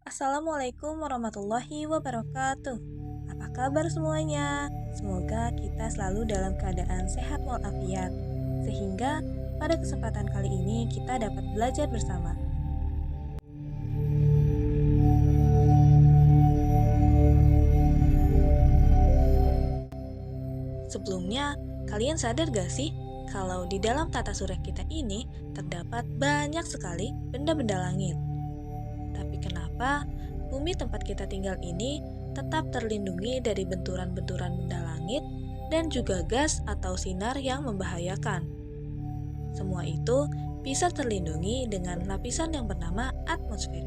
Assalamualaikum warahmatullahi wabarakatuh. Apa kabar semuanya? Semoga kita selalu dalam keadaan sehat walafiat, sehingga pada kesempatan kali ini kita dapat belajar bersama. Sebelumnya, kalian sadar gak sih kalau di dalam tata surya kita ini terdapat banyak sekali benda-benda langit? Tapi kenapa bumi tempat kita tinggal ini tetap terlindungi dari benturan-benturan benda langit dan juga gas atau sinar yang membahayakan? Semua itu bisa terlindungi dengan lapisan yang bernama atmosfer.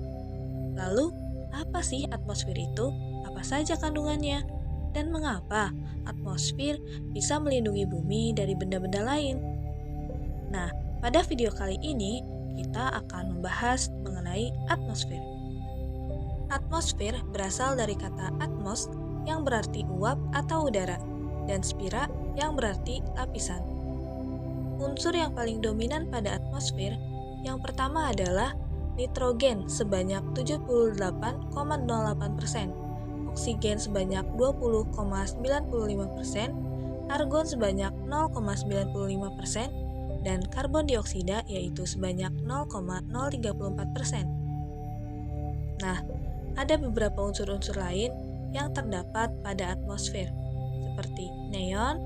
Lalu, apa sih atmosfer itu? Apa saja kandungannya? Dan mengapa atmosfer bisa melindungi bumi dari benda-benda lain? Nah, pada video kali ini kita akan membahas mengenai atmosfer. Atmosfer berasal dari kata atmos yang berarti uap atau udara dan spira yang berarti lapisan. Unsur yang paling dominan pada atmosfer yang pertama adalah nitrogen sebanyak 78,08%, oksigen sebanyak 20,95%, argon sebanyak 0,95%, dan karbon dioksida yaitu sebanyak 0,034%. Nah, ada beberapa unsur-unsur lain yang terdapat pada atmosfer, seperti neon,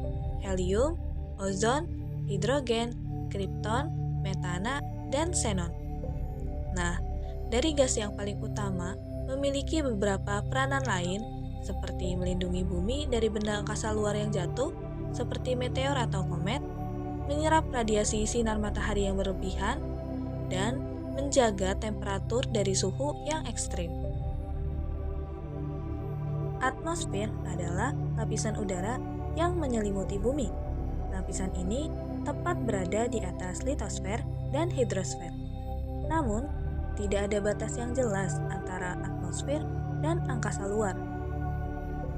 helium, ozon, hidrogen, kripton, metana, dan xenon. Nah, dari gas yang paling utama memiliki beberapa peranan lain, seperti melindungi bumi dari benda angkasa luar yang jatuh, seperti meteor atau komet, menyerap radiasi sinar matahari yang berlebihan, dan menjaga temperatur dari suhu yang ekstrim. Atmosfer adalah lapisan udara yang menyelimuti bumi. Lapisan ini tepat berada di atas litosfer dan hidrosfer. Namun, tidak ada batas yang jelas antara atmosfer dan angkasa luar.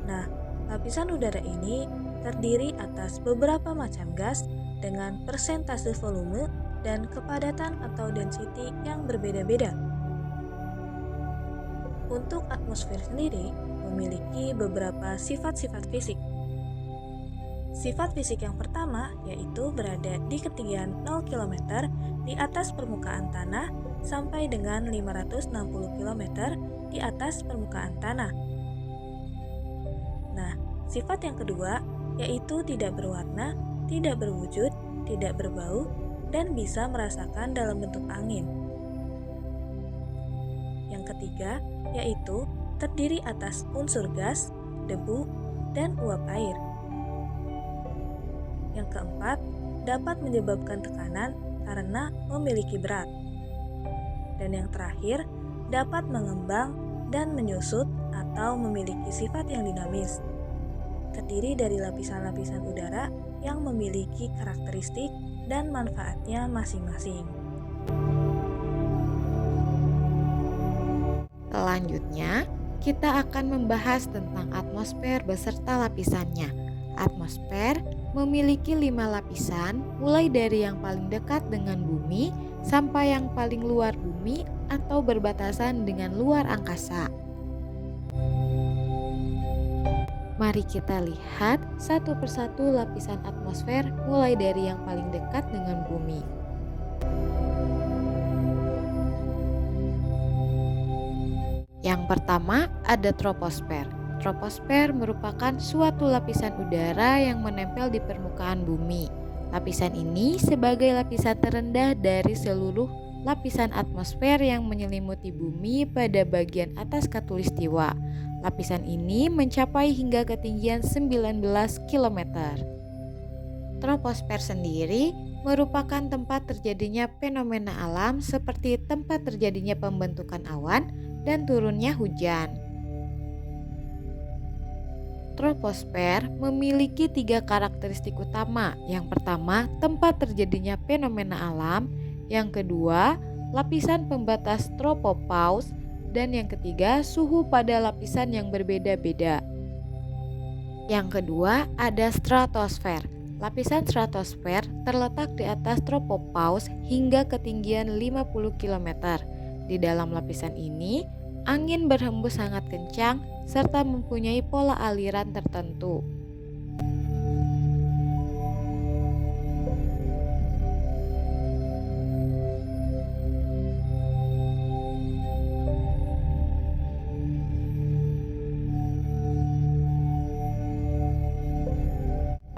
Nah, lapisan udara ini terdiri atas beberapa macam gas dengan persentase volume dan kepadatan atau density yang berbeda-beda. Untuk atmosfer sendiri memiliki beberapa sifat-sifat fisik. Sifat fisik yang pertama yaitu berada di ketinggian 0 km di atas permukaan tanah sampai dengan 560 km di atas permukaan tanah. Nah, sifat yang kedua yaitu tidak berwarna, tidak berwujud, tidak berbau, dan bisa merasakan dalam bentuk angin. Yang ketiga yaitu terdiri atas unsur gas, debu, dan uap air. Yang keempat, dapat menyebabkan tekanan karena memiliki berat. Dan yang terakhir, dapat mengembang dan menyusut atau memiliki sifat yang dinamis. Terdiri dari lapisan-lapisan udara yang memiliki karakteristik dan manfaatnya masing-masing. Selanjutnya, kita akan membahas tentang atmosfer beserta lapisannya. Atmosfer memiliki 5 lapisan, mulai dari yang paling dekat dengan bumi sampai yang paling luar bumi atau berbatasan dengan luar angkasa. Mari kita lihat satu persatu lapisan atmosfer mulai dari yang paling dekat dengan bumi. Yang pertama ada troposfer. Troposfer merupakan suatu lapisan udara yang menempel di permukaan bumi. Lapisan ini sebagai lapisan terendah dari seluruh lapisan atmosfer yang menyelimuti bumi pada bagian atas khatulistiwa. Lapisan ini mencapai hingga ketinggian 19 km. Troposfer sendiri merupakan tempat terjadinya fenomena alam seperti tempat terjadinya pembentukan awan dan turunnya hujan. Troposfer memiliki 3 karakteristik utama. Yang pertama, tempat terjadinya fenomena alam. Yang kedua, lapisan pembatas tropopause. Dan yang ketiga, suhu pada lapisan yang berbeda-beda. Yang kedua, ada stratosfer. Lapisan stratosfer terletak di atas tropopause hingga ketinggian 50 km. Di dalam lapisan ini Angin berhembus sangat kencang serta mempunyai pola aliran tertentu.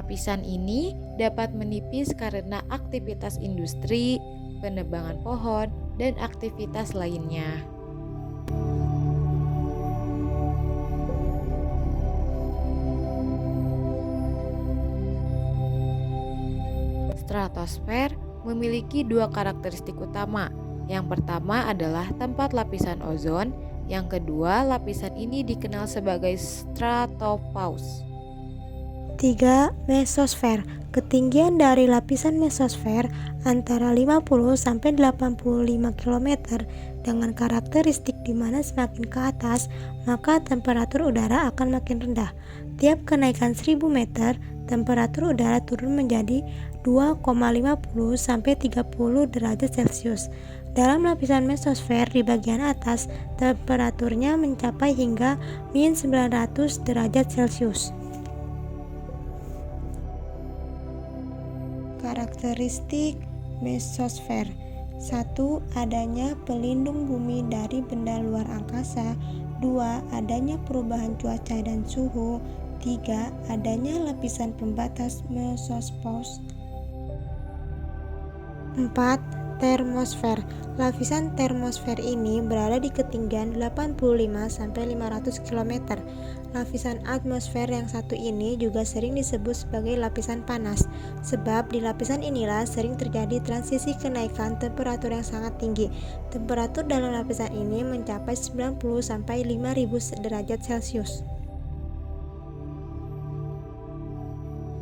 Lapisan ini dapat menipis karena aktivitas industri, penebangan pohon, dan aktivitas lainnya. Stratosfer memiliki dua karakteristik utama. Yang pertama adalah tempat lapisan ozon, yang kedua lapisan ini dikenal sebagai stratopause. 3. Mesosfer. Ketinggian dari lapisan mesosfer antara 50 sampai 85 km dengan karakteristik di mana semakin ke atas, maka temperatur udara akan makin rendah. Tiap kenaikan 1000 meter, temperatur udara turun menjadi 2,50 sampai 30 derajat Celcius. Dalam lapisan mesosfer di bagian atas, temperaturnya mencapai hingga -900 derajat Celcius. Karakteristik mesosfer. 1. Adanya pelindung bumi dari benda luar angkasa. 2. Adanya perubahan cuaca dan suhu. 3. Adanya lapisan pembatas mesopause. 4. Termosfer. Lapisan termosfer ini berada di ketinggian 85 sampai 500 km. Lapisan atmosfer yang satu ini juga sering disebut sebagai lapisan panas, sebab di lapisan inilah sering terjadi transisi kenaikan temperatur yang sangat tinggi. Temperatur dalam lapisan ini mencapai 90 sampai 5000 derajat Celcius.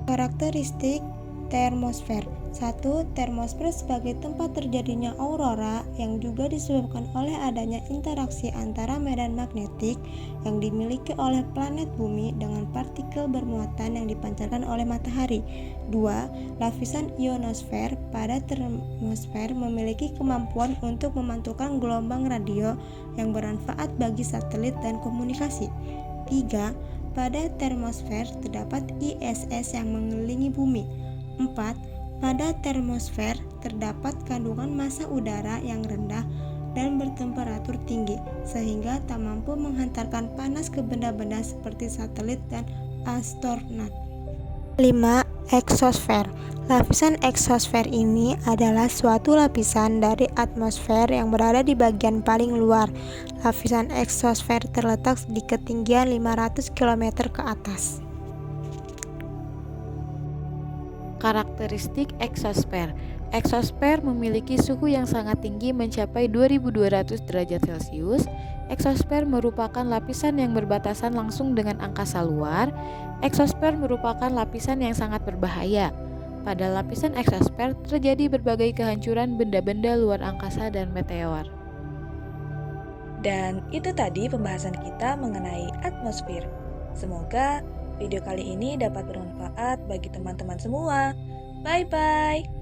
Karakteristik termosfer. 1. Termosfer sebagai tempat terjadinya aurora yang juga disebabkan oleh adanya interaksi antara medan magnetik yang dimiliki oleh planet bumi dengan partikel bermuatan yang dipancarkan oleh matahari. 2. Lapisan ionosfer. Pada termosfer memiliki kemampuan untuk memantulkan gelombang radio yang bermanfaat bagi satelit dan komunikasi. 3. Pada termosfer terdapat ISS yang mengelilingi bumi. 4. Pada termosfer terdapat kandungan massa udara yang rendah dan bertemperatur tinggi, sehingga tak mampu menghantarkan panas ke benda-benda seperti satelit dan astronot. 5. Eksosfer. Lapisan eksosfer ini adalah suatu lapisan dari atmosfer yang berada di bagian paling luar. Lapisan eksosfer terletak di ketinggian 500 km ke atas. Karakteristik eksosfer. Eksosfer memiliki suhu yang sangat tinggi mencapai 2200 derajat Celcius. Eksosfer merupakan lapisan yang berbatasan langsung dengan angkasa luar. Eksosfer merupakan lapisan yang sangat berbahaya. Pada lapisan eksosfer terjadi berbagai kehancuran benda-benda luar angkasa dan meteor. Dan itu tadi pembahasan kita mengenai atmosfer. Semoga video kali ini dapat bermanfaat bagi teman-teman semua. Bye-bye.